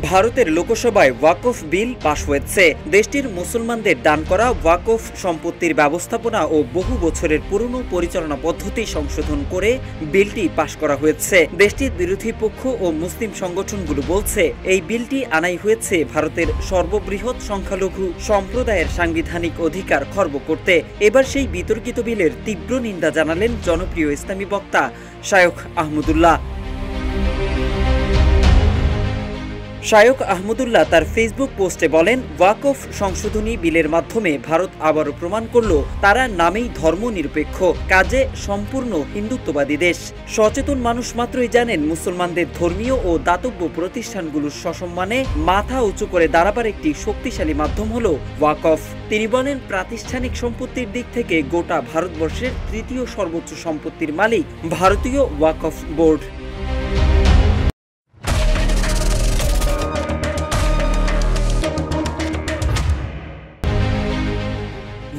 ভারতের লোকসভায় ওয়াকফ বিল পাশ হয়েছে। দেশটির মুসলমানদের দান করা ওয়াকফ সম্পত্তির ব্যবস্থাপনা ও বহু বছরের পুরনো পরিচালনা পদ্ধতি সংশোধন করে বিলটি পাশ করা হয়েছে। দেশটির বিরোধী পক্ষ ও মুসলিম সংগঠনগুলো বলছে, এই বিলটি আনাই হয়েছে ভারতের সর্ববৃহৎ সংখ্যালঘু সম্প্রদায়ের সাংবিধানিক অধিকার খর্ব করতে। এবার সেই বিতর্কিত বিলের তীব্র নিন্দা জানালেন জনপ্রিয় ইসলামী বক্তা শায়খ আহমদুল্লাহ। শায়খ আহমদুল্লাহ তার ফেসবুক পোস্টে বলেন, ওয়াকফ সংশোধনী বিলের মাধ্যমে ভারত আবারও প্রমাণ করল তারা নামেই ধর্মনিরপেক্ষ, কাজে সম্পূর্ণ হিন্দুত্ববাদী দেশ। সচেতন মানুষ মাত্রই জানেন মুসলমানদের ধর্মীয় ও দাতব্য প্রতিষ্ঠানগুলোর সসম্মানে মাথা উঁচু করে দাঁড়াবার একটি শক্তিশালী মাধ্যম হলো ওয়াকফ। তিনি বলেন, প্রাতিষ্ঠানিক সম্পত্তির দিক থেকে গোটা ভারতবর্ষের তৃতীয় সর্বোচ্চ সম্পত্তির মালিক ভারতীয় ওয়াকফ বোর্ড।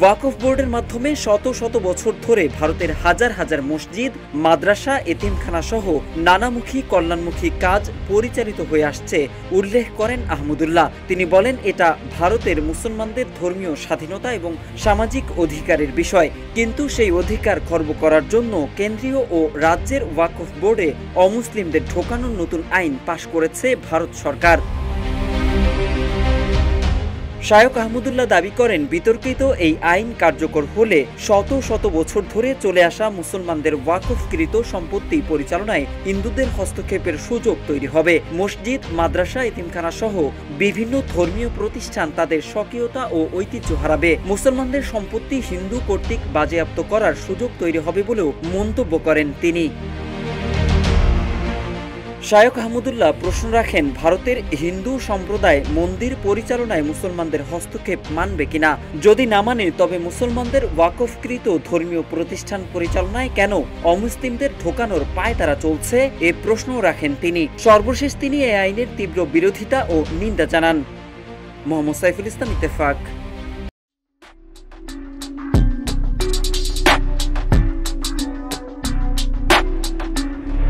ওয়াকফ বোর্ডের মাধ্যমে শত শত বছর ধরে ভারতের হাজার হাজার মসজিদ, মাদ্রাসা, এতিমখানা সহ নানামুখী কল্যাণমুখী কাজ পরিচালিত হয়ে আসছে উল্লেখ করেন আহমদুল্লাহ। তিনি বলেন, এটা ভারতের মুসলমানদের ধর্মীয় স্বাধীনতা এবং সামাজিক অধিকারের বিষয়, কিন্তু সেই অধিকার খর্ব করার জন্য কেন্দ্রীয় ও রাজ্যের ওয়াকফ বোর্ডে অমুসলিমদের ঢোকানোর নতুন আইন পাশ করেছে ভারত সরকার। শায়খ আহমদুল্লাহ দাবি করেন, বিতর্কিত এই আইন কার্যকর হলে শত শত বছর ধরে চলে আসা মুসলমানদের ওয়াকফকৃত সম্পত্তি পরিচালনায় হিন্দুদের হস্তক্ষেপের সুযোগ তৈরি হবে। মসজিদ, মাদ্রাসা, এতিমখানা সহ বিভিন্ন ধর্মীয় প্রতিষ্ঠান তাদের স্বকীয়তা ও ঐতিহ্য হারাবে। মুসলমানদের সম্পত্তি হিন্দু কর্তৃক বাজেয়াপ্ত করার সুযোগ তৈরি হবে বলেও মন্তব্য করেন তিনি। শায়খ আহমদুল্লাহ প্রশ্ন রাখেন, ভারতের হিন্দু সম্প্রদায় মন্দির পরিচালনায় মুসলমানদের হস্তক্ষেপ মানবে কিনা? যদি না মানে তবে মুসলমানদের ওয়াকফকৃত ধর্মীয় প্রতিষ্ঠান পরিচালনায় কেন অমুসলিমদের ঢোকানোর পায়তারা চলছে, এ প্রশ্ন রাখেন তিনি। সর্বশেষ তিনি এই আইনের তীব্র বিরোধিতা ও নিন্দা জানান। মোহাম্মদ সাইফুল ইসলাম, ইত্তেফাক।